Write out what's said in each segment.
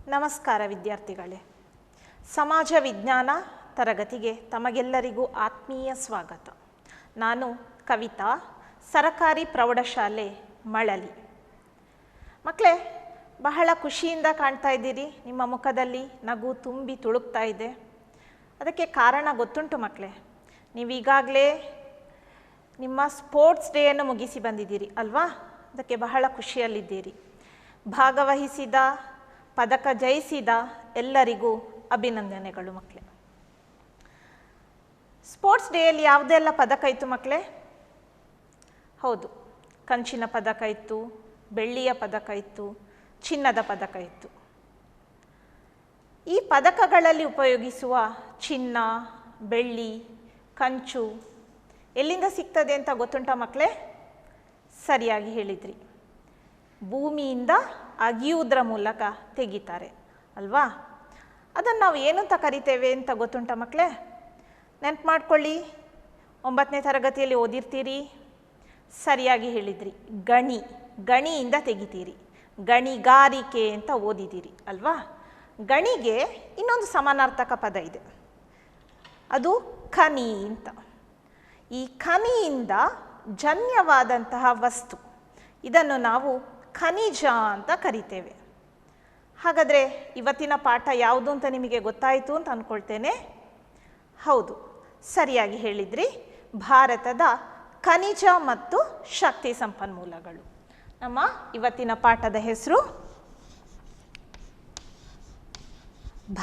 ನಮಸ್ಕಾರ ವಿದ್ಯಾರ್ಥಿಗಳೇ. ಸಮಾಜ ವಿಜ್ಞಾನ ತರಗತಿಗೆ ತಮಗೆಲ್ಲರಿಗೂ ಆತ್ಮೀಯ ಸ್ವಾಗತ. ನಾನು ಕವಿತಾ, ಸರಕಾರಿ ಪ್ರೌಢಶಾಲೆ ಮಳಲಿ. ಮಕ್ಕಳೇ, ಬಹಳ ಖುಷಿಯಿಂದ ಕಾಣ್ತಾ ಇದ್ದೀರಿ. ನಿಮ್ಮ ಮುಖದಲ್ಲಿ ನಗು ತುಂಬಿ ತುಳುಕ್ತಾ ಇದೆ. ಅದಕ್ಕೆ ಕಾರಣ ಗೊತ್ತುಂಟು ಮಕ್ಕಳೇ. ನೀವೀಗಾಗಲೇ ನಿಮ್ಮ ಸ್ಪೋರ್ಟ್ಸ್ ಡೇಯನ್ನು ಮುಗಿಸಿ ಬಂದಿದ್ದೀರಿ ಅಲ್ವಾ? ಅದಕ್ಕೆ ಬಹಳ ಖುಷಿಯಲ್ಲಿದ್ದೀರಿ. ಭಾಗವಹಿಸಿದ, ಪದಕ ಜಯಿಸಿದ ಎಲ್ಲರಿಗೂ ಅಭಿನಂದನೆಗಳು ಮಕ್ಕಳೇ. ಸ್ಪೋರ್ಟ್ಸ್ ಡೇಯಲ್ಲಿ ಯಾವುದೆಲ್ಲ ಪದಕ ಇತ್ತು ಮಕ್ಕಳೇ? ಹೌದು, ಕಂಚಿನ ಪದಕ ಇತ್ತು, ಬೆಳ್ಳಿಯ ಪದಕ ಇತ್ತು, ಚಿನ್ನದ ಪದಕ ಇತ್ತು. ಈ ಪದಕಗಳಲ್ಲಿ ಉಪಯೋಗಿಸುವ ಚಿನ್ನ, ಬೆಳ್ಳಿ, ಕಂಚು ಎಲ್ಲಿಂದ ಸಿಗ್ತದೆ ಅಂತ ಗೊತ್ತುಂಟ ಮಕ್ಕಳೇ? ಸರಿಯಾಗಿ ಹೇಳಿದ್ರಿ. ಭೂಮಿಯಿಂದ ಅಗಿಯುವುದರ ಮೂಲಕ ತೆಗಿತಾರೆ ಅಲ್ವಾ? ಅದನ್ನು ನಾವು ಏನು ಅಂತ ಕರಿತೇವೆ ಅಂತ ಗೊತ್ತುಂಟ ಮಕ್ಕಳೇ? ನೆನಪು ಮಾಡ್ಕೊಳ್ಳಿ. 9ನೇ ತರಗತಿಯಲ್ಲಿ ಓದಿರ್ತೀರಿ. ಸರಿಯಾಗಿ ಹೇಳಿದ್ರಿ. ಗಣಿಯಿಂದ ತೆಗಿತೀರಿ. ಗಣಿಗಾರಿಕೆ ಅಂತ ಓದಿದ್ದೀರಿ ಅಲ್ವಾ? ಗಣಿಗೆ ಇನ್ನೊಂದು ಸಮಾನಾರ್ಥಕ ಪದ ಇದೆ, ಅದು ಖನಿ ಅಂತ. ಈ ಖನಿಯಿಂದ ಜನ್ಯವಾದಂತಹ ವಸ್ತು, ಇದನ್ನು ನಾವು ಖನಿಜ ಅಂತ ಕರಿತೇವೆ. ಹಾಗಾದರೆ ಇವತ್ತಿನ ಪಾಠ ಯಾವುದು ಅಂತ ನಿಮಗೆ ಗೊತ್ತಾಯಿತು ಅಂತ ಅಂದ್ಕೊಳ್ತೇನೆ. ಹೌದು, ಸರಿಯಾಗಿ ಹೇಳಿದ್ರಿ. ಭಾರತದ ಖನಿಜ ಮತ್ತು ಶಕ್ತಿ ಸಂಪನ್ಮೂಲಗಳು. ನಮ್ಮ ಇವತ್ತಿನ ಪಾಠದ ಹೆಸರು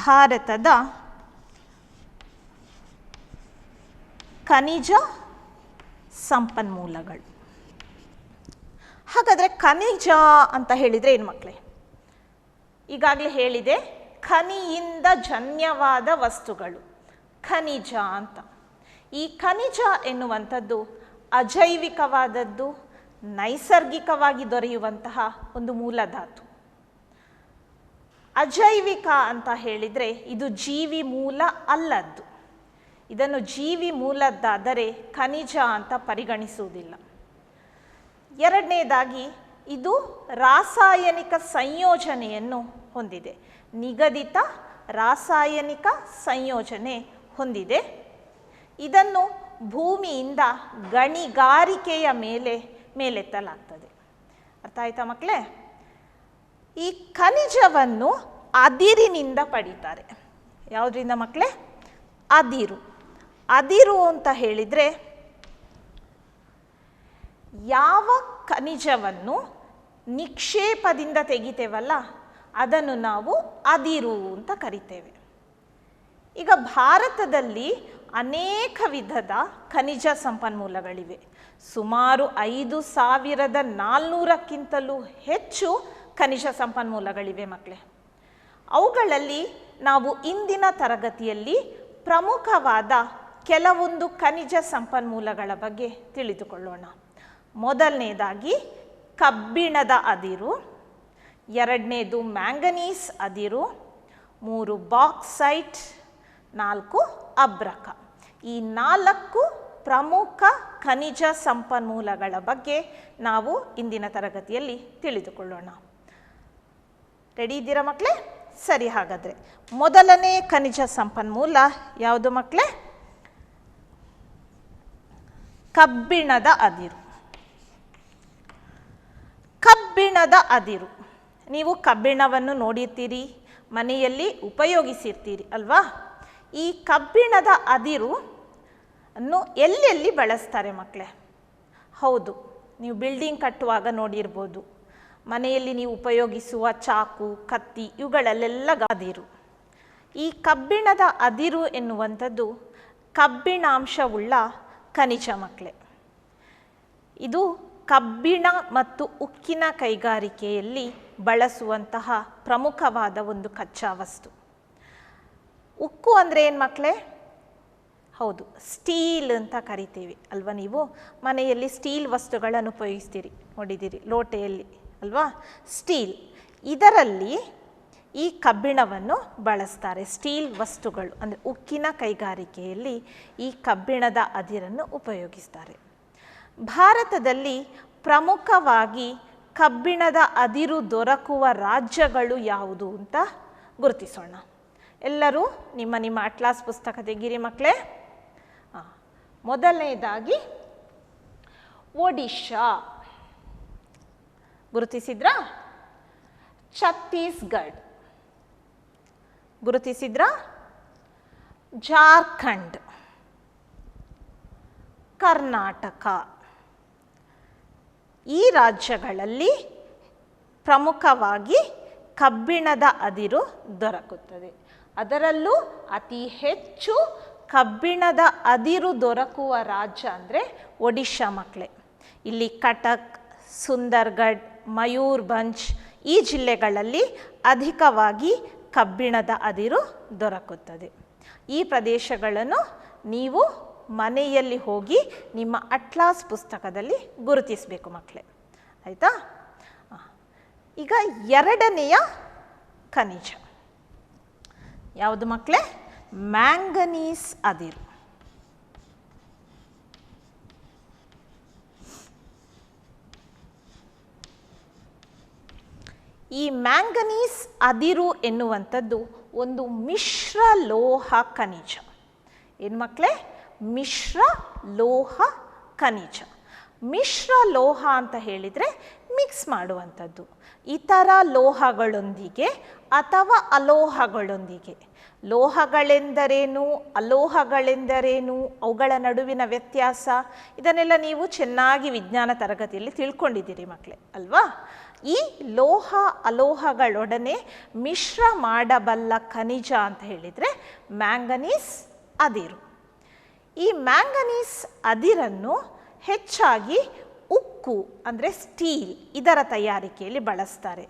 ಭಾರತದ ಖನಿಜ ಸಂಪನ್ಮೂಲಗಳು. ಹಾಗಾದರೆ ಖನಿಜ ಅಂತ ಹೇಳಿದರೆ ಏನು ಮಕ್ಕಳೇ? ಈಗಾಗಲೇ ಹೇಳಿದೆ, ಖನಿಯಿಂದ ಜನ್ಯವಾದ ವಸ್ತುಗಳು ಖನಿಜ ಅಂತ. ಈ ಖನಿಜ ಎನ್ನುವಂಥದ್ದು ಅಜೈವಿಕವಾದದ್ದು, ನೈಸರ್ಗಿಕವಾಗಿ ದೊರೆಯುವಂತಹ ಒಂದು ಮೂಲಧಾತು. ಅಜೈವಿಕ ಅಂತ ಹೇಳಿದರೆ ಇದು ಜೀವಿ ಮೂಲ ಅಲ್ಲದ್ದು. ಇದನ್ನು ಜೀವಿ ಮೂಲದ್ದಾದರೆ ಖನಿಜ ಅಂತ ಪರಿಗಣಿಸುವುದಿಲ್ಲ. ಎರಡನೇದಾಗಿ, ಇದು ರಾಸಾಯನಿಕ ಸಂಯೋಜನೆಯನ್ನು ಹೊಂದಿದೆ. ನಿಗದಿತ ರಾಸಾಯನಿಕ ಸಂಯೋಜನೆ ಹೊಂದಿದೆ. ಇದನ್ನು ಭೂಮಿಯಿಂದ ಗಣಿಗಾರಿಕೆಯ ಮೇಲೆತ್ತಲಾಗ್ತದೆ. ಅರ್ಥ ಆಯ್ತಾ ಮಕ್ಕಳೇ? ಈ ಖನಿಜವನ್ನು ಅದಿರಿನಿಂದ ಪಡೀತಾರೆ. ಯಾವುದರಿಂದ ಮಕ್ಕಳೇ? ಅದಿರು ಅಂತ ಹೇಳಿದರೆ, ಯಾವ ಖನಿಜವನ್ನು ನಿಕ್ಷೇಪದಿಂದ ತೆಗಿತೇವಲ್ಲ ಅದನ್ನು ನಾವು ಅದಿರು ಅಂತ ಕರಿತೇವೆ. ಈಗ ಭಾರತದಲ್ಲಿ ಅನೇಕ ವಿಧದ ಖನಿಜ ಸಂಪನ್ಮೂಲಗಳಿವೆ. ಸುಮಾರು 5400ಕ್ಕಿಂತಲೂ ಹೆಚ್ಚು ಖನಿಜ ಸಂಪನ್ಮೂಲಗಳಿವೆ ಮಕ್ಕಳೇ. ಅವುಗಳಲ್ಲಿ ನಾವು ಇಂದಿನ ತರಗತಿಯಲ್ಲಿ ಪ್ರಮುಖವಾದ ಕೆಲವೊಂದು ಖನಿಜ ಸಂಪನ್ಮೂಲಗಳ ಬಗ್ಗೆ ತಿಳಿದುಕೊಳ್ಳೋಣ. ಮೊದಲನೇದಾಗಿ ಕಬ್ಬಿಣದ ಅದಿರು, ಎರಡನೇದು ಮ್ಯಾಂಗನೀಸ್ ಅದಿರು, 3 ಬಾಕ್ಸೈಟ್, 4 ಅಬ್ರಕ. ಈ 4 ಪ್ರಮುಖ ಖನಿಜ ಸಂಪನ್ಮೂಲಗಳ ಬಗ್ಗೆ ನಾವು ಇಂದಿನ ತರಗತಿಯಲ್ಲಿ ತಿಳಿದುಕೊಳ್ಳೋಣ. ರೆಡಿ ಇದ್ದೀರಾ ಮಕ್ಕಳೇ? ಸರಿ, ಹಾಗಾದರೆ ಮೊದಲನೇ ಖನಿಜ ಸಂಪನ್ಮೂಲ ಯಾವುದು ಮಕ್ಕಳೇ? ಕಬ್ಬಿಣದ ಅದಿರು. ಕಬ್ಬಿಣದ ಅದಿರು, ನೀವು ಕಬ್ಬಿಣವನ್ನು ನೋಡಿರ್ತೀರಿ, ಮನೆಯಲ್ಲಿ ಉಪಯೋಗಿಸಿರ್ತೀರಿ ಅಲ್ವಾ? ಈ ಕಬ್ಬಿಣದ ಅದಿರು ಅನ್ನು ಎಲ್ಲೆಲ್ಲಿ ಬಳಸ್ತಾರೆ ಮಕ್ಕಳೇ? ಹೌದು, ನೀವು ಬಿಲ್ಡಿಂಗ್ ಕಟ್ಟುವಾಗ ನೋಡಿರ್ಬೋದು. ಮನೆಯಲ್ಲಿ ನೀವು ಉಪಯೋಗಿಸುವ ಚಾಕು, ಕತ್ತಿ ಇವುಗಳಲ್ಲೆಲ್ಲ ಅದಿರು. ಈ ಕಬ್ಬಿಣದ ಅದಿರು ಎನ್ನುವಂಥದ್ದು ಕಬ್ಬಿಣಾಂಶವುಳ್ಳ ಖನಿಜ ಮಕ್ಕಳೇ. ಇದು ಕಬ್ಬಿಣ ಮತ್ತು ಉಕ್ಕಿನ ಕೈಗಾರಿಕೆಯಲ್ಲಿ ಬಳಸುವಂತಹ ಪ್ರಮುಖವಾದ ಒಂದು ಕಚ್ಚಾ ವಸ್ತು. ಉಕ್ಕು ಅಂದರೆ ಏನು ಮಕ್ಕಳೇ? ಹೌದು, ಸ್ಟೀಲ್ ಅಂತ ಕರಿತೀವಿ ಅಲ್ವಾ? ನೀವು ಮನೆಯಲ್ಲಿ ಸ್ಟೀಲ್ ವಸ್ತುಗಳನ್ನು ಉಪಯೋಗಿಸ್ತೀರಿ, ನೋಡಿದ್ದೀರಿ, ಲೋಟೆಯಲ್ಲಿ ಅಲ್ವಾ? ಸ್ಟೀಲ್, ಇದರಲ್ಲಿ ಈ ಕಬ್ಬಿಣವನ್ನು ಬಳಸ್ತಾರೆ. ಸ್ಟೀಲ್ ವಸ್ತುಗಳು ಅಂದರೆ ಉಕ್ಕಿನ ಕೈಗಾರಿಕೆಯಲ್ಲಿ ಈ ಕಬ್ಬಿಣದ ಅದಿರನ್ನು ಉಪಯೋಗಿಸ್ತಾರೆ. ಭಾರತದಲ್ಲಿ ಪ್ರಮುಖವಾಗಿ ಕಬ್ಬಿಣದ ಅದಿರು ದೊರಕುವ ರಾಜ್ಯಗಳು ಯಾವುದು ಅಂತ ಗುರುತಿಸೋಣ. ಎಲ್ಲರೂ ನಿಮ್ಮ ನಿಮ್ಮ ಅಟ್ಲಾಸ್ ಪುಸ್ತಕ ತೆಗೀರಿ ಮಕ್ಕಳೇ. ಮೊದಲನೇದಾಗಿ ಒಡಿಶಾ ಗುರುತಿಸಿದ್ರಾ? ಛತ್ತೀಸ್ಗಢ ಗುರುತಿಸಿದ್ರಾ? ಜಾರ್ಖಂಡ್, ಕರ್ನಾಟಕ. ಈ ರಾಜ್ಯಗಳಲ್ಲಿ ಪ್ರಮುಖವಾಗಿ ಕಬ್ಬಿಣದ ಅದಿರು ದೊರಕುತ್ತದೆ. ಅದರಲ್ಲೂ ಅತಿ ಹೆಚ್ಚು ಕಬ್ಬಿಣದ ಅದಿರು ದೊರಕುವ ರಾಜ್ಯ ಅಂದರೆ ಒಡಿಶಾ ಮಕ್ಕಳೇ. ಇಲ್ಲಿ ಕಟಕ್, ಸುಂದರ್ಗಢ್, ಮಯೂರ್ಭಂಜ್ ಈ ಜಿಲ್ಲೆಗಳಲ್ಲಿ ಅಧಿಕವಾಗಿ ಕಬ್ಬಿಣದ ಅದಿರು ದೊರಕುತ್ತದೆ. ಈ ಪ್ರದೇಶಗಳನ್ನು ನೀವು ಮನೆಯಲ್ಲಿ ಹೋಗಿ ನಿಮ್ಮ ಅಟ್ಲಾಸ್ ಪುಸ್ತಕದಲ್ಲಿ ಗುರುತಿಸಬೇಕು ಮಕ್ಕಳೇ, ಆಯಿತಾ? ಈಗ ಎರಡನೆಯ ಖನಿಜ ಯಾವುದು ಮಕ್ಕಳೇ? ಮ್ಯಾಂಗನೀಸ್ ಅದಿರು. ಈ ಮ್ಯಾಂಗನೀಸ್ ಅದಿರು ಎನ್ನುವಂಥದ್ದು ಒಂದು ಮಿಶ್ರ ಲೋಹ ಖನಿಜ. ಏನು ಮಕ್ಕಳೇ? ಮಿಶ್ರ ಲೋಹ ಖನಿಜ. ಮಿಶ್ರ ಲೋಹ ಅಂತ ಹೇಳಿದರೆ ಮಿಕ್ಸ್ ಮಾಡುವಂಥದ್ದು ಇತರ ಲೋಹಗಳೊಂದಿಗೆ ಅಥವಾ ಅಲೋಹಗಳೊಂದಿಗೆ. ಲೋಹಗಳೆಂದರೇನು, ಅಲೋಹಗಳೆಂದರೇನು, ಅವುಗಳ ನಡುವಿನ ವ್ಯತ್ಯಾಸ, ಇದನ್ನೆಲ್ಲ ನೀವು ಚೆನ್ನಾಗಿ ವಿಜ್ಞಾನ ತರಗತಿಯಲ್ಲಿ ತಿಳ್ಕೊಂಡಿದ್ದೀರಿ ಮಕ್ಕಳೇ ಅಲ್ವಾ? ಈ ಲೋಹ ಅಲೋಹಗಳೊಡನೆ ಮಿಶ್ರ ಮಾಡಬಲ್ಲ ಖನಿಜ ಅಂತ ಹೇಳಿದರೆ ಮ್ಯಾಂಗನೀಸ್ ಅದಿರು. ಈ ಮ್ಯಾಂಗನೀಸ್ ಅದಿರನ್ನು ಹೆಚ್ಚಾಗಿ ಉಕ್ಕು ಅಂದರೆ ಸ್ಟೀಲ್ ಇದರ ತಯಾರಿಕೆಯಲ್ಲಿ ಬಳಸ್ತಾರೆ.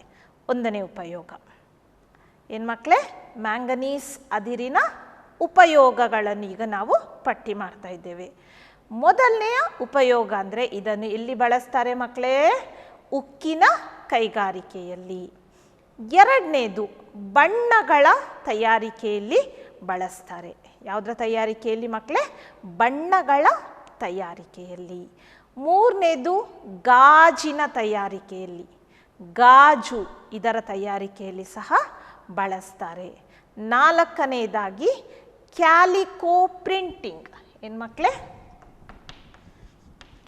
ಒಂದನೇ ಉಪಯೋಗ ಏನು ಮಕ್ಕಳೇ? ಮ್ಯಾಂಗನೀಸ್ ಅದಿರಿನ ಉಪಯೋಗಗಳನ್ನು ಈಗ ನಾವು ಪಟ್ಟಿ ಮಾಡ್ತಾ ಇದ್ದೇವೆ. ಮೊದಲನೆಯ ಉಪಯೋಗ ಅಂದರೆ ಇದನ್ನು ಎಲ್ಲಿ ಬಳಸ್ತಾರೆ ಮಕ್ಕಳೇ? ಉಕ್ಕಿನ ಕೈಗಾರಿಕೆಯಲ್ಲಿ. ಎರಡನೇದು ಬಣ್ಣಗಳ ತಯಾರಿಕೆಯಲ್ಲಿ ಬಳಸ್ತಾರೆ. ಯಾವುದರ ತಯಾರಿಕೆಯಲ್ಲಿ ಮಕ್ಕಳೇ? ಬಣ್ಣಗಳ ತಯಾರಿಕೆಯಲ್ಲಿ. ಮೂರನೇದು ಗಾಜಿನ ತಯಾರಿಕೆಯಲ್ಲಿ, ಗಾಜು ಇದರ ತಯಾರಿಕೆಯಲ್ಲಿ ಸಹ ಬಳಸ್ತಾರೆ. ನಾಲ್ಕನೇದಾಗಿ ಕ್ಯಾಲಿಕೋ ಪ್ರಿಂಟಿಂಗ್. ಏನು ಮಕ್ಕಳೇ?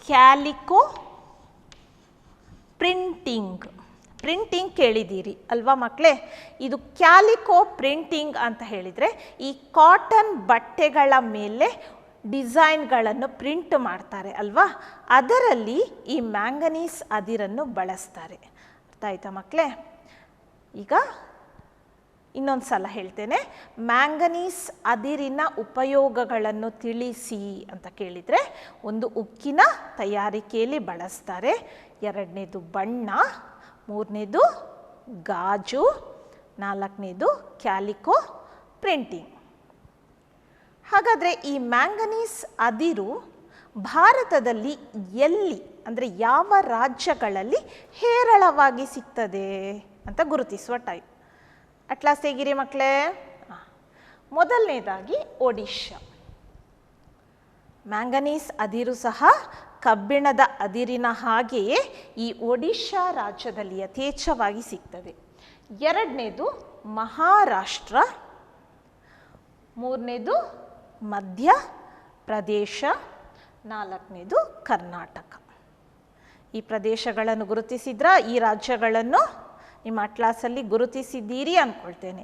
ಕ್ಯಾಲಿಕೋ ಪ್ರಿಂಟಿಂಗ್. ಪ್ರಿಂಟಿಂಗ್ ಕೇಳಿದ್ದೀರಿ ಅಲ್ವಾ ಮಕ್ಕಳೇ? ಇದು ಕ್ಯಾಲಿಕೋ ಪ್ರಿಂಟಿಂಗ್ ಅಂತ ಹೇಳಿದರೆ ಈ ಕಾಟನ್ ಬಟ್ಟೆಗಳ ಮೇಲೆ ಡಿಸೈನ್ಗಳನ್ನು ಪ್ರಿಂಟ್ ಮಾಡ್ತಾರೆ ಅಲ್ವಾ? ಅದರಲ್ಲಿ ಈ ಮ್ಯಾಂಗನೀಸ್ ಅದಿರನ್ನು ಬಳಸ್ತಾರೆ. ಅರ್ಥ ಆಯ್ತಾ ಮಕ್ಕಳೇ? ಈಗ ಇನ್ನೊಂದು ಸಲ ಹೇಳ್ತೇನೆ. ಮ್ಯಾಂಗನೀಸ್ ಅದಿರಿನ ಉಪಯೋಗಗಳನ್ನು ತಿಳಿಸಿ ಅಂತ ಕೇಳಿದರೆ, ಒಂದು ಉಕ್ಕಿನ ತಯಾರಿಕೆಯಲ್ಲಿ ಬಳಸ್ತಾರೆ, ಎರಡನೇದು ಬಣ್ಣ, ಮೂರನೇದು ಗಾಜು, ನಾಲ್ಕನೇದು ಕ್ಯಾಲಿಕೋ ಪ್ರಿಂಟಿಂಗ್. ಹಾಗಾದರೆ ಈ ಮ್ಯಾಂಗನೀಸ್ ಅದಿರು ಭಾರತದಲ್ಲಿ ಎಲ್ಲಿ ಅಂದರೆ ಯಾವ ರಾಜ್ಯಗಳಲ್ಲಿ ಹೇರಳವಾಗಿ ಸಿಗ್ತದೆ ಅಂತ ಗುರುತಿಸುವ ಟೈಪ್. ಅಟ್ಲಾಸ್ ಹೇಗಿರಿ ಮಕ್ಕಳೇ? ಮೊದಲನೇದಾಗಿ ಒಡಿಶಾ. ಮ್ಯಾಂಗನೀಸ್ ಅದಿರು ಸಹ ಕಬ್ಬಿಣದ ಅದಿರಿನ ಹಾಗೆಯೇ ಈ ಒಡಿಶಾ ರಾಜ್ಯದಲ್ಲಿ ಯಥೇಚ್ಛವಾಗಿ ಸಿಗ್ತದೆ. ಎರಡನೇದು ಮಹಾರಾಷ್ಟ್ರ, ಮೂರನೇದು ಮಧ್ಯ ಪ್ರದೇಶ, ನಾಲ್ಕನೇದು ಕರ್ನಾಟಕ. ಈ ಪ್ರದೇಶಗಳನ್ನು ಗುರುತಿಸಿದ್ರಾ? ಈ ರಾಜ್ಯಗಳನ್ನು ನಿಮ್ಮ ಅಟ್ಲಾಸಲ್ಲಿ ಗುರುತಿಸಿದ್ದೀರಿ ಅಂದ್ಕೊಳ್ತೇನೆ.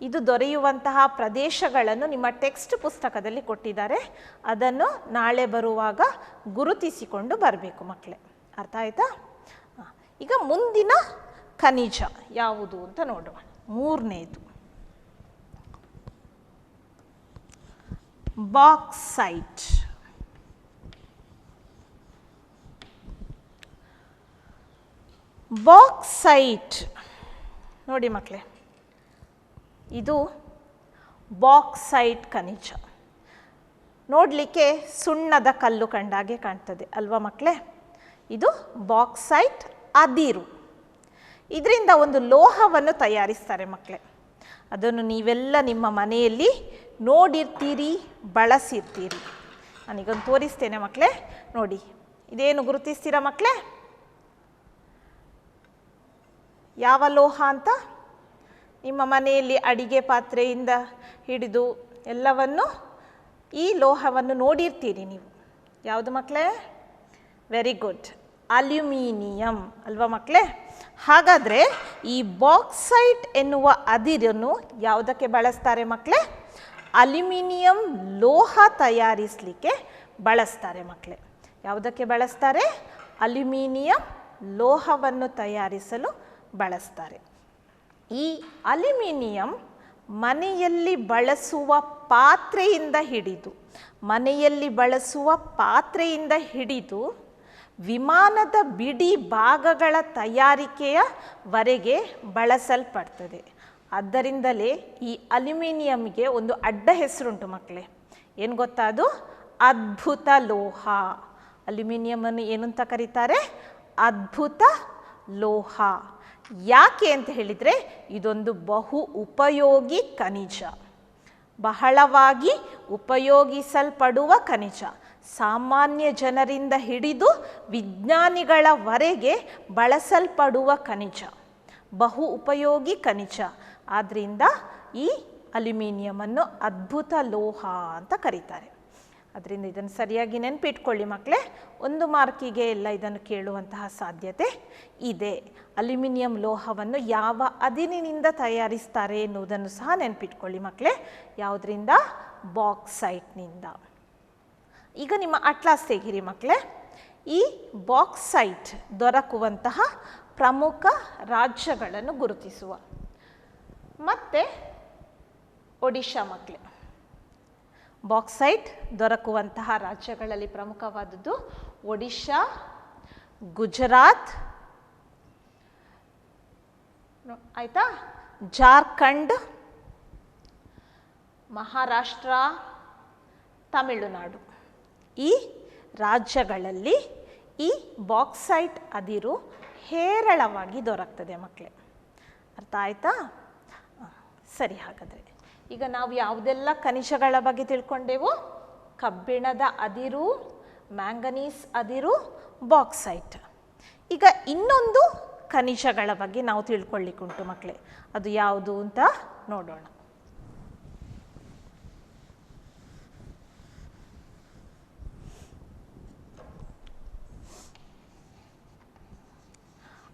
ಇದು ದೊರೆಯುವಂತಹ ಪ್ರದೇಶಗಳನ್ನು ನಿಮ್ಮ ಟೆಕ್ಸ್ಟ್ ಪುಸ್ತಕದಲ್ಲಿ ಕೊಟ್ಟಿದ್ದಾರೆ. ಅದನ್ನು ನಾಳೆ ಬರುವಾಗ ಗುರುತಿಸಿಕೊಂಡು ಬರಬೇಕು ಮಕ್ಕಳೇ. ಅರ್ಥ ಆಯ್ತಾ? ಈಗ ಮುಂದಿನ ಖನಿಜ ಯಾವುದು ಅಂತ ನೋಡುವ. ಮೂರನೇದು ಬಾಕ್ಸೈಟ್. ಬಾಕ್ಸೈಟ್ ನೋಡಿ ಮಕ್ಕಳೇ, ಇದು ಬಾಕ್ಸೈಟ್ ಖನಿಜ. ನೋಡಲಿಕ್ಕೆ ಸುಣ್ಣದ ಕಲ್ಲು ಕಂಡಾಗೆ ಕಾಣ್ತದೆ ಅಲ್ವಾ ಮಕ್ಕಳೇ? ಇದು ಬಾಕ್ಸೈಟ್ ಅದಿರು. ಇದರಿಂದ ಒಂದು ಲೋಹವನ್ನು ತಯಾರಿಸ್ತಾರೆ ಮಕ್ಕಳೇ. ಅದನ್ನು ನೀವೆಲ್ಲ ನಿಮ್ಮ ಮನೆಯಲ್ಲಿ ನೋಡಿರ್ತೀರಿ, ಬಳಸಿರ್ತೀರಿ. ನಾನೀಗೊಂದು ತೋರಿಸ್ತೇನೆ ಮಕ್ಕಳೇ. ನೋಡಿ, ಇದೇನು ಗುರುತಿಸ್ತೀರಾ ಮಕ್ಕಳೇ? ಯಾವ ಲೋಹ ಅಂತ? ನಿಮ್ಮ ಮನೆಯಲ್ಲಿ ಅಡಿಗೆ ಪಾತ್ರೆಯಿಂದ ಹಿಡಿದು ಎಲ್ಲವನ್ನು ಈ ಲೋಹವನ್ನು ನೋಡಿರ್ತೀರಿ ನೀವು. ಯಾವುದು ಮಕ್ಕಳೇ? ವೆರಿ ಗುಡ್, ಅಲ್ಯೂಮಿನಿಯಂ ಅಲ್ವಾ ಮಕ್ಕಳೇ? ಹಾಗಾದರೆ ಈ ಬಾಕ್ಸೈಟ್ ಎನ್ನುವ ಅದಿರನ್ನು ಯಾವುದಕ್ಕೆ ಬಳಸ್ತಾರೆ ಮಕ್ಕಳೇ? ಅಲ್ಯೂಮಿನಿಯಂ ಲೋಹ ತಯಾರಿಸಲಿಕ್ಕೆ ಬಳಸ್ತಾರೆ ಮಕ್ಕಳೇ. ಯಾವುದಕ್ಕೆ ಬಳಸ್ತಾರೆ? ಅಲ್ಯೂಮಿನಿಯಂ ಲೋಹವನ್ನು ತಯಾರಿಸಲು ಬಳಸ್ತಾರೆ. ಈ ಅಲ್ಯೂಮಿನಿಯಂ ಮನೆಯಲ್ಲಿ ಬಳಸುವ ಪಾತ್ರೆಯಿಂದ ಹಿಡಿದು ವಿಮಾನದ ಬಿಡಿ ಭಾಗಗಳ ತಯಾರಿಕೆಯವರೆಗೆ ಬಳಸಲ್ಪಡ್ತದೆ. ಆದ್ದರಿಂದಲೇ ಈ ಅಲ್ಯೂಮಿನಿಯಂಗೆ ಒಂದು ಅಡ್ಡ ಹೆಸರುಂಟು ಮಕ್ಕಳೇ. ಏನು ಗೊತ್ತಾ? ಅದು ಅದ್ಭುತ ಲೋಹ. ಅಲ್ಯೂಮಿನಿಯಮನ್ನು ಏನಂತ ಕರೀತಾರೆ? ಅದ್ಭುತ ಲೋಹ. ಯಾಕೆ ಅಂತ ಹೇಳಿದರೆ ಇದೊಂದು ಬಹು ಉಪಯೋಗಿ ಖನಿಜ, ಬಹಳವಾಗಿ ಉಪಯೋಗಿಸಲ್ಪಡುವ ಖನಿಜ. ಸಾಮಾನ್ಯ ಜನರಿಂದ ಹಿಡಿದು ವಿಜ್ಞಾನಿಗಳವರೆಗೆ ಬಳಸಲ್ಪಡುವ ಖನಿಜ, ಬಹು ಉಪಯೋಗಿ ಖನಿಜ. ಆದ್ದರಿಂದ ಈ ಅಲ್ಯೂಮಿನಿಯಮನ್ನು ಅದ್ಭುತ ಲೋಹ ಅಂತ ಕರೀತಾರೆ. ಅದರಿಂದ ಇದನ್ನು ಸರಿಯಾಗಿ ನೆನಪಿಟ್ಕೊಳ್ಳಿ ಮಕ್ಕಳೇ. 1 ಮಾರ್ಕಿಗೆ ಎಲ್ಲ ಇದನ್ನು ಕೇಳುವಂತಹ ಸಾಧ್ಯತೆ ಇದೆ. ಅಲ್ಯೂಮಿನಿಯಂ ಲೋಹವನ್ನು ಯಾವ ಅದಿರಿನಿಂದ ತಯಾರಿಸ್ತಾರೆ ಎನ್ನುವುದನ್ನು ಸಹ ನೆನಪಿಟ್ಕೊಳ್ಳಿ ಮಕ್ಕಳೇ. ಯಾವುದರಿಂದ? ಬಾಕ್ಸೈಟ್ನಿಂದ. ಈಗ ನಿಮ್ಮ ಅಟ್ಲಾಸ್ ತೆಗಿರಿ ಮಕ್ಕಳೇ. ಈ ಬಾಕ್ಸೈಟ್ ದೊರಕುವಂತಹ ಪ್ರಮುಖ ರಾಜ್ಯಗಳನ್ನು ಗುರುತಿಸುವ. ಮತ್ತೆ ಒಡಿಶಾ ಮಕ್ಕಳೇ. ಬಾಕ್ಸೈಟ್ ದೊರಕುವಂತಹ ರಾಜ್ಯಗಳಲ್ಲಿ ಪ್ರಮುಖವಾದದ್ದು ಒಡಿಶಾ, ಗುಜರಾತ್, ಆಯಿತಾ, ಜಾರ್ಖಂಡ್, ಮಹಾರಾಷ್ಟ್ರ, ತಮಿಳುನಾಡು. ಈ ರಾಜ್ಯಗಳಲ್ಲಿ ಈ ಬಾಕ್ಸೈಟ್ ಅದಿರು ಹೇರಳವಾಗಿ ದೊರಕ್ತದೆ ಮಕ್ಕಳೇ. ಅರ್ಥ ಆಯ್ತಾ? ಸರಿ, ಹಾಗಾದರೆ ಈಗ ನಾವು ಯಾವುದೆಲ್ಲ ಖನಿಜಗಳ ಬಗ್ಗೆ ತಿಳ್ಕೊಂಡೆವು? ಕಬ್ಬಿಣದ ಅದಿರು, ಮ್ಯಾಂಗನೀಸ್ ಅದಿರು, ಬಾಕ್ಸೈಟ್. ಈಗ ಇನ್ನೊಂದು ಖನಿಜಗಳ ಬಗ್ಗೆ ನಾವು ತಿಳ್ಕೊಳ್ಳಿಕ್ಕುಂಟು ಮಕ್ಕಳೇ. ಅದು ಯಾವುದು ಅಂತ ನೋಡೋಣ.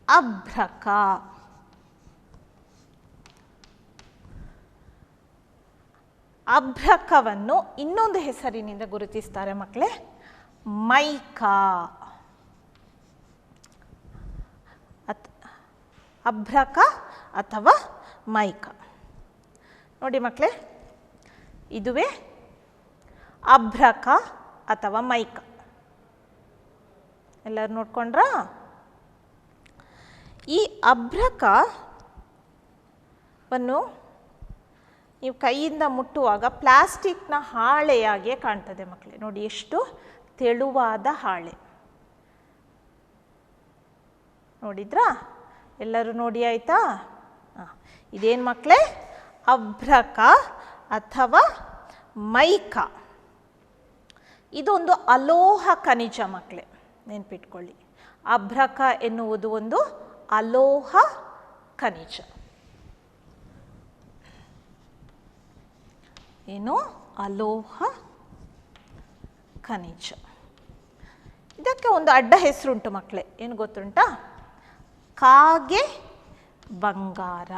ಅಭ್ರಕ. ಅಭ್ರಕವನ್ನು ಇನ್ನೊಂದು ಹೆಸರಿನಿಂದ ಗುರುತಿಸ್ತಾರೆ ಮಕ್ಕಳೇ, ಮೈಕಾ. ಅಭ್ರಕ ಅಥವಾ ಮೈಕಾ. ನೋಡಿ ಮಕ್ಕಳೇ, ಇದುವೇ ಅಭ್ರಕ ಅಥವಾ ಮೈಕಾ. ಎಲ್ಲರೂ ನೋಡ್ಕೊಂಡ್ರಾ? ಈ ಅಭ್ರಕವನ್ನು ನೀವು ಕೈಯಿಂದ ಮುಟ್ಟುವಾಗ ಪ್ಲಾಸ್ಟಿಕ್ನ ಹಾಳೆಯಾಗಿಯೇ ಕಾಣ್ತದೆ ಮಕ್ಕಳೇ. ನೋಡಿ ಎಷ್ಟು ತೆಳುವಾದ ಹಾಳೆ. ನೋಡಿದ್ರಾ? ಎಲ್ಲರೂ ನೋಡಿ ಆಯಿತಾ? ಇದೇನು ಮಕ್ಕಳೇ? ಅಭ್ರಕ ಅಥವಾ ಮೈಕಾ. ಇದೊಂದು ಅಲೋಹ ಖನಿಜ ಮಕ್ಕಳೇ, ನೆನ್ಪಿಟ್ಕೊಳ್ಳಿ. ಅಭ್ರಕ ಎನ್ನುವುದು ಒಂದು ಅಲೋಹ ಖನಿಜ. ಏನು? ಅಲೋಹ ಖನಿಜ. ಇದಕ್ಕೆ ಒಂದು ಅಡ್ಡ ಹೆಸರುಂಟು ಮಕ್ಕಳೇ. ಏನು ಗೊತ್ತುಂಟಾ? ಕಾಗೆ ಬಂಗಾರ.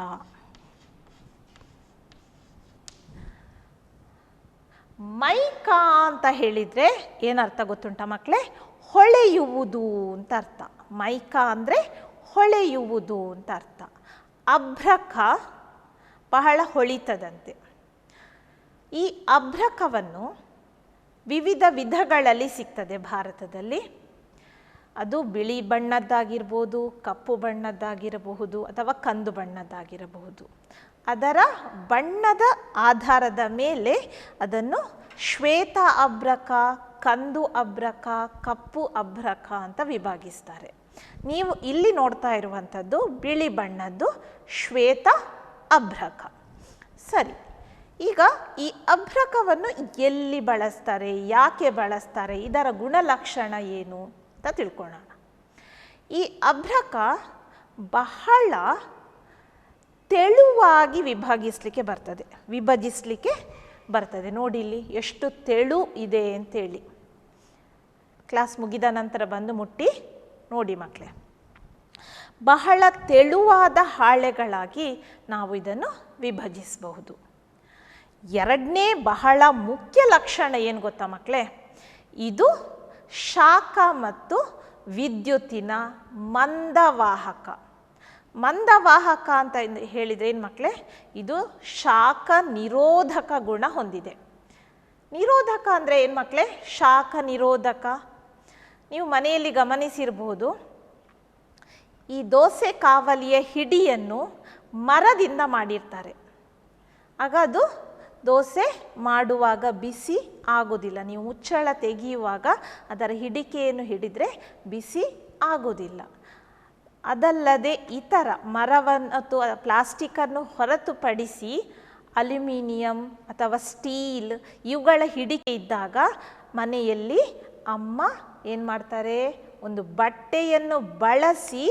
ಮೈಕಾ ಅಂತ ಹೇಳಿದರೆ ಏನರ್ಥ ಗೊತ್ತುಂಟಾ ಮಕ್ಕಳೇ? ಹೊಳೆಯುವುದು ಅಂತ ಅರ್ಥ. ಮೈಕಾ ಅಂದರೆ ಹೊಳೆಯುವುದು ಅಂತ ಅರ್ಥ. ಅಭ್ರಕ ಬಹಳ ಹೊಳಿತದಂತೆ. ಈ ಅಭ್ರಕವನ್ನು ವಿವಿಧ ವಿಧಗಳಲ್ಲಿ ಸಿಗ್ತದೆ ಭಾರತದಲ್ಲಿ. ಅದು ಬಿಳಿ ಬಣ್ಣದ್ದಾಗಿರ್ಬೋದು, ಕಪ್ಪು ಬಣ್ಣದ್ದಾಗಿರಬಹುದು, ಅಥವಾ ಕಂದು ಬಣ್ಣದ್ದಾಗಿರಬಹುದು. ಅದರ ಬಣ್ಣದ ಆಧಾರದ ಮೇಲೆ ಅದನ್ನು ಶ್ವೇತ ಅಭ್ರಕ, ಕಂದು ಅಭ್ರಕ, ಕಪ್ಪು ಅಭ್ರಕ ಅಂತ ವಿಭಾಗಿಸ್ತಾರೆ. ನೀವು ಇಲ್ಲಿ ನೋಡ್ತಾ ಇರುವಂಥದ್ದು ಬಿಳಿ ಬಣ್ಣದ್ದು ಶ್ವೇತ ಅಭ್ರಕ. ಸರಿ, ಈಗ ಈ ಅಭ್ರಕವನ್ನು ಎಲ್ಲಿ ಬಳಸ್ತಾರೆ, ಯಾಕೆ ಬಳಸ್ತಾರೆ, ಇದರ ಗುಣಲಕ್ಷಣ ಏನು ಅಂತ ತಿಳ್ಕೊಳ್ಳೋಣ. ಈ ಅಭ್ರಕ ಬಹಳ ತೆಳುವಾಗಿ ವಿಭಜಿಸಲಿಕ್ಕೆ ಬರ್ತದೆ. ನೋಡಿ ಇಲ್ಲಿ ಎಷ್ಟು ತೆಳು ಇದೆ ಅಂತೇಳಿ. ಕ್ಲಾಸ್ ಮುಗಿದ ನಂತರ ಬಂದು ಮುಟ್ಟಿ ನೋಡಿ ಮಕ್ಕಳೇ. ಬಹಳ ತೆಳುವಾದ ಹಾಳೆಗಳಾಗಿ ನಾವು ಇದನ್ನು ವಿಭಜಿಸಬಹುದು. ಎರಡನೇ ಬಹಳ ಮುಖ್ಯ ಲಕ್ಷಣ ಏನು ಗೊತ್ತಾ ಮಕ್ಕಳೇ? ಇದು ಶಾಖ ಮತ್ತು ವಿದ್ಯುತ್ತಿನ ಮಂದವಾಹಕ. ಮಂದವಾಹಕ ಅಂತ ಹೇಳಿದರೆ ಏನು ಮಕ್ಕಳೇ? ಇದು ಶಾಖ ನಿರೋಧಕ ಗುಣ ಹೊಂದಿದೆ. ನಿರೋಧಕ ಅಂದರೆ ಏನು ಮಕ್ಕಳೇ? ಶಾಖ ನಿರೋಧಕ. ನೀವು ಮನೆಯಲ್ಲಿ ಗಮನಿಸಿರ್ಬೋದು, ಈ ದೋಸೆ ಕಾವಲಿಯ ಹಿಡಿಯನ್ನು ಮರದಿಂದ ಮಾಡಿರ್ತಾರೆ. ಆಗ ಅದು ದೋಸೆ ಮಾಡುವಾಗ ಬಿಸಿ ಆಗೋದಿಲ್ಲ. ನೀವು ಮುಚ್ಚಳ ತೆಗೆಯುವಾಗ ಅದರ ಹಿಡಿಕೆಯನ್ನು ಹಿಡಿದರೆ ಬಿಸಿ ಆಗೋದಿಲ್ಲ. ಅದಲ್ಲದೆ ಇತರ ಮರವನ್ನು ಅಥವಾ ಪ್ಲಾಸ್ಟಿಕ್ಕನ್ನು ಹೊರತುಪಡಿಸಿ ಅಲ್ಯೂಮಿನಿಯಂ ಅಥವಾ ಸ್ಟೀಲ್ ಇವುಗಳ ಹಿಡಿಕೆ ಇದ್ದಾಗ ಮನೆಯಲ್ಲಿ ಅಮ್ಮ ಏನು ಮಾಡ್ತಾರೆ? ಒಂದು ಬಟ್ಟೆಯನ್ನು ಬಳಸಿ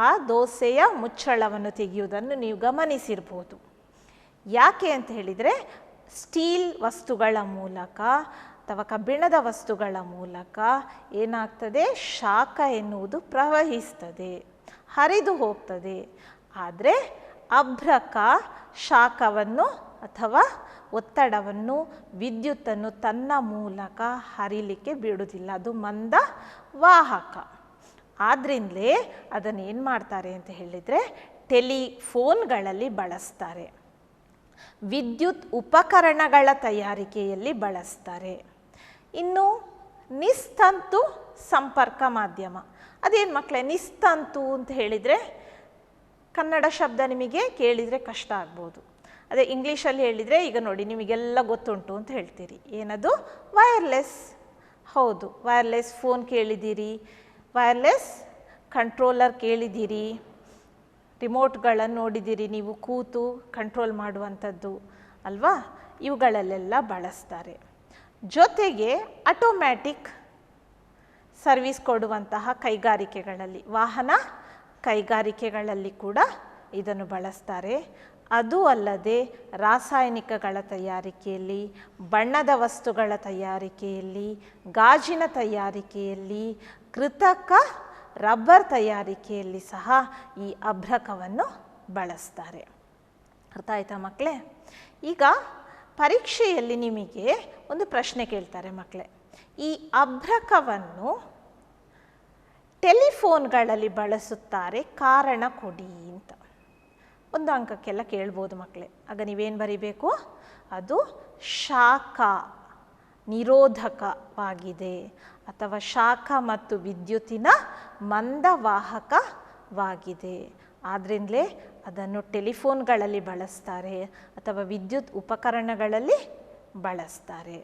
ಆ ದೋಸೆಯ ಮುಚ್ಚಳವನ್ನು ತೆಗೆಯುವುದನ್ನು ನೀವು ಗಮನಿಸಿರ್ಬೋದು. ಯಾಕೆ ಅಂತ ಹೇಳಿದರೆ, ಸ್ಟೀಲ್ ವಸ್ತುಗಳ ಮೂಲಕ ಅಥವಾ ಕಬ್ಬಿಣದ ವಸ್ತುಗಳ ಮೂಲಕ ಏನಾಗ್ತದೆ? ಶಾಖ ಎನ್ನುವುದು ಪ್ರವಹಿಸ್ತದೆ, ಹರಿದು ಹೋಗ್ತದೆ. ಆದರೆ ಅಭ್ರಕ ಶಾಖವನ್ನು ಅಥವಾ ಒತ್ತಡವನ್ನು, ವಿದ್ಯುತ್ತನ್ನು ತನ್ನ ಮೂಲಕ ಹರಿಲಿಕ್ಕೆ ಬಿಡುವುದಿಲ್ಲ. ಅದು ಮಂದ ವಾಹಕ. ಆದ್ರಿಂದಲೇ ಅದನ್ನು ಏನು ಮಾಡ್ತಾರೆ ಅಂತ ಹೇಳಿದರೆ ಟೆಲಿಫೋನ್ಗಳಲ್ಲಿ ಬಳಸ್ತಾರೆ, ವಿದ್ಯುತ್ ಉಪಕರಣಗಳ ತಯಾರಿಕೆಯಲ್ಲಿ ಬಳಸ್ತಾರೆ. ಇನ್ನು ನಿಸ್ತಂತು ಸಂಪರ್ಕ ಮಾಧ್ಯಮ. ಅದೇನು ಮಕ್ಕಳೇ ನಿಸ್ತಂತು ಅಂತ ಹೇಳಿದರೆ? ಕನ್ನಡ ಶಬ್ದ ನಿಮಗೆ ಕೇಳಿದರೆ ಕಷ್ಟ ಆಗ್ಬೋದು. ಅದೇ ಇಂಗ್ಲೀಷಲ್ಲಿ ಹೇಳಿದರೆ ಈಗ ನೋಡಿ ನಿಮಗೆಲ್ಲ ಗೊತ್ತುಂಟು ಅಂತ ಹೇಳ್ತೀರಿ. ಏನದು? ವೈರ್ಲೆಸ್. ಹೌದು, ವೈರ್ಲೆಸ್ ಫೋನ್ ಕೇಳಿದ್ದೀರಿ, ವೈರ್ಲೆಸ್ ಕಂಟ್ರೋಲರ್ ಕೇಳಿದ್ದೀರಿ, ರಿಮೋಟ್ಗಳನ್ನು ನೋಡಿದ್ದೀರಿ ನೀವು ಕೂತು ಕಂಟ್ರೋಲ್ ಮಾಡುವಂಥದ್ದು ಅಲ್ವಾ? ಇವುಗಳಲ್ಲೆಲ್ಲ ಬಳಸ್ತಾರೆ. ಜೊತೆಗೆ ಆಟೋಮ್ಯಾಟಿಕ್ ಸರ್ವಿಸ್ ಕೊಡುವಂತಹ ಕೈಗಾರಿಕೆಗಳಲ್ಲಿ, ವಾಹನ ಕೈಗಾರಿಕೆಗಳಲ್ಲಿ ಕೂಡ ಇದನ್ನು ಬಳಸ್ತಾರೆ. ಅದು ಅಲ್ಲದೆ ರಾಸಾಯನಿಕಗಳ ತಯಾರಿಕೆಯಲ್ಲಿ, ಬಣ್ಣದ ವಸ್ತುಗಳ ತಯಾರಿಕೆಯಲ್ಲಿ, ಗಾಜಿನ ತಯಾರಿಕೆಯಲ್ಲಿ, ಕೃತಕ ರಬ್ಬರ್ ತಯಾರಿಕೆಯಲ್ಲಿ ಸಹ ಈ ಅಭ್ರಕವನ್ನು ಬಳಸ್ತಾರೆ. ಅರ್ಥ ಆಯ್ತಾ ಮಕ್ಕಳೇ? ಈಗ ಪರೀಕ್ಷೆಯಲ್ಲಿ ನಿಮಗೆ ಒಂದು ಪ್ರಶ್ನೆ ಕೇಳ್ತಾರೆ ಮಕ್ಕಳೇ, ಈ ಅಭ್ರಕವನ್ನು ಟೆಲಿಫೋನ್ಗಳಲ್ಲಿ ಬಳಸುತ್ತಾರೆ, ಕಾರಣ ಕೊಡಿ ಅಂತ. ಒಂದು ಅಂಕಕ್ಕೆಲ್ಲ ಕೇಳ್ಬೋದು ಮಕ್ಕಳೇ. ಆಗ ನೀವೇನು ಬರಿಬೇಕು? ಅದು ಶಾಖ ನಿರೋಧಕವಾಗಿದೆ ಅಥವಾ ಶಾಖ ಮತ್ತು ವಿದ್ಯುತ್ತಿನ ಮಂದವಾಹಕವಾಗಿದೆ. ಆದ್ರಿಂದಲೇ ಅದನ್ನು ಟೆಲಿಫೋನ್ಗಳಲ್ಲಿ ಬಳಸ್ತಾರೆ ಅಥವಾ ವಿದ್ಯುತ್ ಉಪಕರಣಗಳಲ್ಲಿ ಬಳಸ್ತಾರೆ.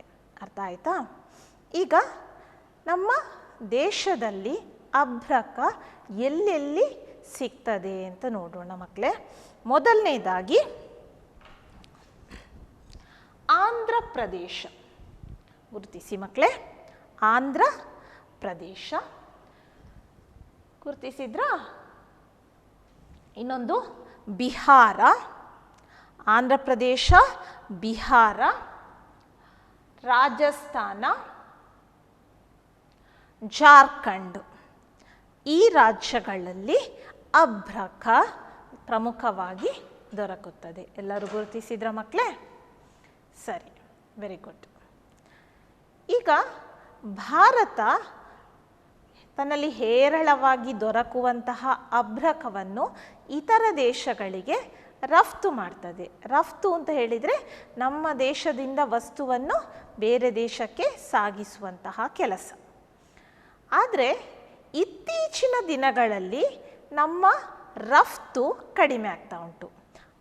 ಅರ್ಥ ಆಯ್ತಾ? ಈಗ ನಮ್ಮ ದೇಶದಲ್ಲಿ ಅಭ್ರಕ ಎಲ್ಲೆಲ್ಲಿ ಸಿಗ್ತದೆ ಅಂತ ನೋಡೋಣ ಮಕ್ಕಳೇ. ಮೊದಲನೇದಾಗಿ ಆಂಧ್ರ ಪ್ರದೇಶ. ಗುರುತಿಸಿ ಮಕ್ಕಳೇ, ಆಂಧ್ರ ಪ್ರದೇಶ ಗುರುತಿಸಿದ್ರಾ? ಇನ್ನೊಂದು ಬಿಹಾರ. ಆಂಧ್ರ ಪ್ರದೇಶ, ಬಿಹಾರ, ರಾಜಸ್ಥಾನ, ಜಾರ್ಖಂಡ್. ಈ ರಾಜ್ಯಗಳಲ್ಲಿ ಅಭ್ರಕ ಪ್ರಮುಖವಾಗಿ ದೊರಕುತ್ತದೆ. ಎಲ್ಲರೂ ಗುರುತಿಸಿದ್ರ ಮಕ್ಕಳೇ? ಸರಿ, ವೆರಿ ಗುಡ್. ಈಗ ಭಾರತ ತನ್ನಲ್ಲಿ ಹೇರಳವಾಗಿ ದೊರಕುವಂತಹ ಅಭ್ರಕವನ್ನು ಇತರ ದೇಶಗಳಿಗೆ ರಫ್ತು ಮಾಡ್ತದೆ. ರಫ್ತು ಅಂತ ಹೇಳಿದರೆ ನಮ್ಮ ದೇಶದಿಂದ ವಸ್ತುವನ್ನು ಬೇರೆ ದೇಶಕ್ಕೆ ಸಾಗಿಸುವಂತಹ ಕೆಲಸ. ಆದರೆ ಇತ್ತೀಚಿನ ದಿನಗಳಲ್ಲಿ ನಮ್ಮ ರಫ್ತು ಕಡಿಮೆ ಆಗ್ತಾ ಉಂಟು.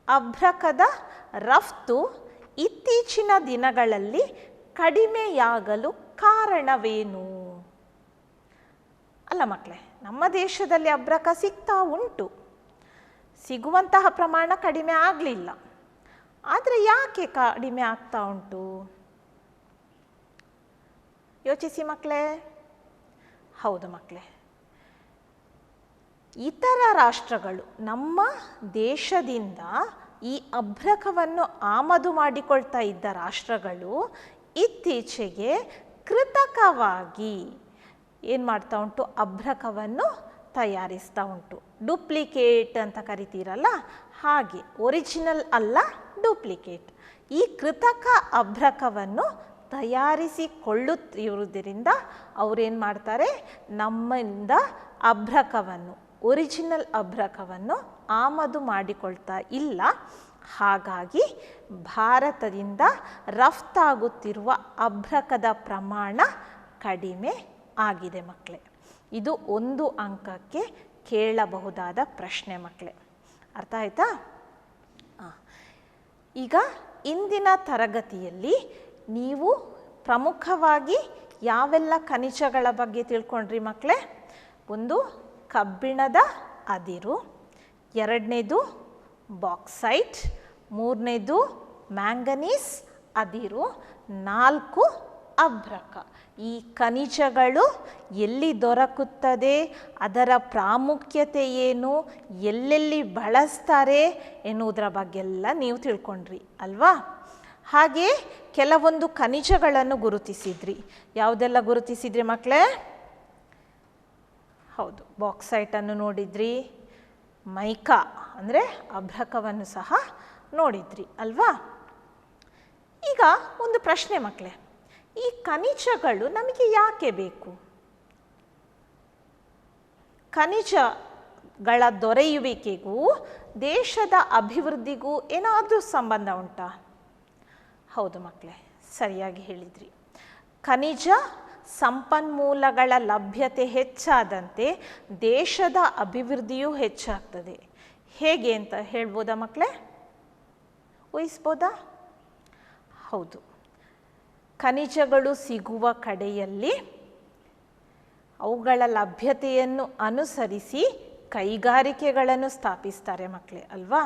ಅಭ್ರಕದ ರಫ್ತು ಇತ್ತೀಚಿನ ದಿನಗಳಲ್ಲಿ ಕಡಿಮೆಯಾಗಲು ಕಾರಣವೇನು? ಅಲ್ಲ ಮಕ್ಕಳೇ, ನಮ್ಮ ದೇಶದಲ್ಲಿ ಅಭ್ರಕ ಸಿಗ್ತಾ ಉಂಟು, ಸಿಗುವಂತಹ ಪ್ರಮಾಣ ಕಡಿಮೆ ಆಗಲಿಲ್ಲ. ಆದರೆ ಯಾಕೆ ಕಡಿಮೆ ಆಗ್ತಾ ಉಂಟು? ಯೋಚಿಸಿ ಮಕ್ಕಳೇ. ಹೌದು ಮಕ್ಕಳೇ, ಇತರ ರಾಷ್ಟ್ರಗಳು ನಮ್ಮ ದೇಶದಿಂದ ಈ ಅಭ್ರಕವನ್ನು ಆಮದು ಮಾಡಿಕೊಳ್ತಾ ಇದ್ದ ರಾಷ್ಟ್ರಗಳು ಇತ್ತೀಚೆಗೆ ಕೃತಕವಾಗಿ ಏನು ಮಾಡ್ತಾ ಉಂಟು, ಅಭ್ರಕವನ್ನು ತಯಾರಿಸ್ತಾ ಉಂಟು. ಡೂಪ್ಲಿಕೇಟ್ ಅಂತ ಕರಿತೀರಲ್ಲ ಹಾಗೆ, ಒರಿಜಿನಲ್ ಅಲ್ಲ ಡೂಪ್ಲಿಕೇಟ್. ಈ ಕೃತಕ ಅಭ್ರಕವನ್ನು ತಯಾರಿಸಿಕೊಳ್ಳುತ್ತಿರುವುದರಿಂದ ಅವರೇನು ಮಾಡ್ತಾರೆ, ನಮ್ಮಿಂದ ಅಭ್ರಕವನ್ನು, ಒರಿಜಿನಲ್ ಅಭ್ರಕವನ್ನು ಆಮದು ಮಾಡಿಕೊಳ್ತಾ ಇಲ್ಲ. ಹಾಗಾಗಿ ಭಾರತದಿಂದ ರಫ್ತಾಗುತ್ತಿರುವ ಅಭ್ರಕದ ಪ್ರಮಾಣ ಕಡಿಮೆ ಆಗಿದೆ ಮಕ್ಕಳೇ. ಇದು 1 ಅಂಕಕ್ಕೆ ಕೇಳಬಹುದಾದ ಪ್ರಶ್ನೆ ಮಕ್ಕಳೇ. ಅರ್ಥ ಆಯ್ತಾ? ಈಗ ಇಂದಿನ ತರಗತಿಯಲ್ಲಿ ನೀವು ಪ್ರಮುಖವಾಗಿ ಯಾವೆಲ್ಲ ಖನಿಜಗಳ ಬಗ್ಗೆ ತಿಳ್ಕೊಂಡ್ರಿ ಮಕ್ಕಳೇ? ಒಂದು ಕಬ್ಬಿಣದ ಅದಿರು, 2ನೇದು ಬಾಕ್ಸೈಟ್, 3ನೇದು ಮ್ಯಾಂಗನೀಸ್ ಅದಿರು, 4 ಅಭ್ರಕ. ಈ ಖನಿಜಗಳು ಎಲ್ಲಿ ದೊರಕುತ್ತದೆ, ಅದರ ಪ್ರಾಮುಖ್ಯತೆ ಏನು, ಎಲ್ಲೆಲ್ಲಿ ಬಳಸ್ತಾರೆ ಎನ್ನುವುದರ ಬಗ್ಗೆಲ್ಲ ನೀವು ತಿಳ್ಕೊಂಡ್ರಿ ಅಲ್ವಾ? ಹಾಗೆ ಕೆಲವೊಂದು ಖನಿಜಗಳನ್ನು ಗುರುತಿಸಿದ್ರಿ. ಯಾವುದೆಲ್ಲ ಗುರುತಿಸಿದ್ರಿ ಮಕ್ಕಳೇ? ಹೌದು, ಬಾಕ್ಸೈಟನ್ನು ನೋಡಿದ್ರಿ, ಮೈಕಾ ಅಂದರೆ ಅಭ್ರಕವನ್ನು ಸಹ ನೋಡಿದ್ರಿ ಅಲ್ವಾ? ಈಗ ಒಂದು ಪ್ರಶ್ನೆ ಮಕ್ಕಳೇ, ಈ ಖನಿಜಗಳು ನಮಗೆ ಯಾಕೆ ಬೇಕು? ಖನಿಜಗಳ ದೊರೆಯುವಿಕೆಗೂ ದೇಶದ ಅಭಿವೃದ್ಧಿಗೂ ಏನಾದರೂ ಸಂಬಂಧ ಉಂಟಾ? ಹೌದು ಮಕ್ಕಳೇ, ಸರಿಯಾಗಿ ಹೇಳಿದ್ರಿ. ಖನಿಜ ಸಂಪನ್ಮೂಲಗಳ ಲಭ್ಯತೆ ಹೆಚ್ಚಾದಂತೆ ದೇಶದ ಅಭಿವೃದ್ಧಿಯೂ ಹೆಚ್ಚಾಗ್ತದೆ. ಹೇಗೆ ಅಂತ ಹೇಳ್ಬೋದಾ ಮಕ್ಕಳೇ? ಊಹಿಸ್ಬೋದಾ? ಹೌದು, ಖನಿಜಗಳು ಸಿಗುವ ಕಡೆಯಲ್ಲಿ ಅವುಗಳ ಲಭ್ಯತೆಯನ್ನು ಅನುಸರಿಸಿ ಕೈಗಾರಿಕೆಗಳನ್ನು ಸ್ಥಾಪಿಸ್ತಾರೆ ಮಕ್ಕಳೇ ಅಲ್ವಾ?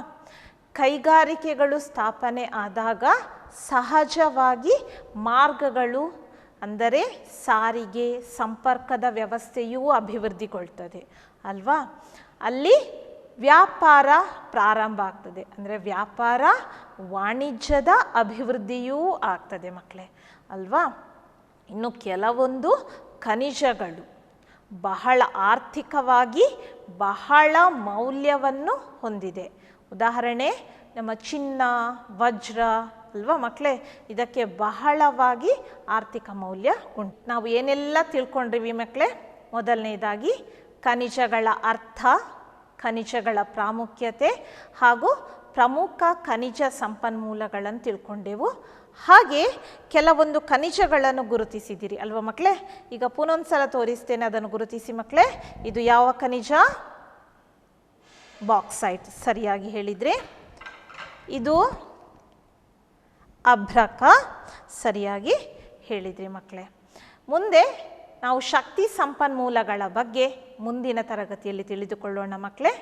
ಕೈಗಾರಿಕೆಗಳು ಸ್ಥಾಪನೆ ಆದಾಗ ಸಹಜವಾಗಿ ಮಾರ್ಗಗಳು ಅಂದರೆ ಸಾರಿಗೆ ಸಂಪರ್ಕದ ವ್ಯವಸ್ಥೆಯೂ ಅಭಿವೃದ್ಧಿಗೊಳ್ತದೆ ಅಲ್ವಾ? ಅಲ್ಲಿ ವ್ಯಾಪಾರ ಪ್ರಾರಂಭ ಆಗ್ತದೆ, ಅಂದರೆ ವ್ಯಾಪಾರ ವಾಣಿಜ್ಯದ ಅಭಿವೃದ್ಧಿಯೂ ಆಗ್ತದೆ ಮಕ್ಕಳೇ ಅಲ್ವಾ? ಇನ್ನು ಕೆಲವೊಂದು ಖನಿಜಗಳು ಬಹಳ ಆರ್ಥಿಕವಾಗಿ ಬಹಳ ಮೌಲ್ಯವನ್ನು ಹೊಂದಿದೆ. ಉದಾಹರಣೆ ನಮ್ಮ ಚಿನ್ನ, ವಜ್ರ ಅಲ್ವಾ ಮಕ್ಕಳೇ? ಇದಕ್ಕೆ ಬಹಳವಾಗಿ ಆರ್ಥಿಕ ಮೌಲ್ಯ ಉಂಟು. ನಾವು ಏನೆಲ್ಲ ತಿಳ್ಕೊಂಡ್ರಿವಿ ಮಕ್ಕಳೇ? ಮೊದಲನೇದಾಗಿ ಖನಿಜಗಳ ಅರ್ಥ, ಖನಿಜಗಳ ಪ್ರಾಮುಖ್ಯತೆ ಹಾಗೂ ಪ್ರಮುಖ ಖನಿಜ ಸಂಪನ್ಮೂಲಗಳನ್ನು ತಿಳ್ಕೊಂಡೆವು. ಹಾಗೆ ಕೆಲವೊಂದು ಖನಿಜಗಳನ್ನು ಗುರುತಿಸಿದಿರಿ ಅಲ್ವಾ ಮಕ್ಕಳೇ? ಈಗ ಪುನೊಂದು ಸಲ ತೋರಿಸ್ತೇನೆ, ಅದನ್ನು ಗುರುತಿಸಿ ಮಕ್ಕಳೇ. ಇದು ಯಾವ ಖನಿಜ? ಬಾಕ್ಸೈಟ್, ಸರಿಯಾಗಿ ಹೇಳಿದ್ರಿ. ಇದು ಅಭ್ರಕ, ಸರಿಯಾಗಿ ಹೇಳಿದ್ರಿ ಮಕ್ಕಳೇ. ಮುಂದೆ ನಾವು ಶಕ್ತಿ ಸಂಪನ್ಮೂಲಗಳ ಬಗ್ಗೆ ಮುಂದಿನ ತರಗತಿಯಲ್ಲಿ ತಿಳಿದುಕೊಳ್ಳೋಣ ಮಕ್ಕಳೇ.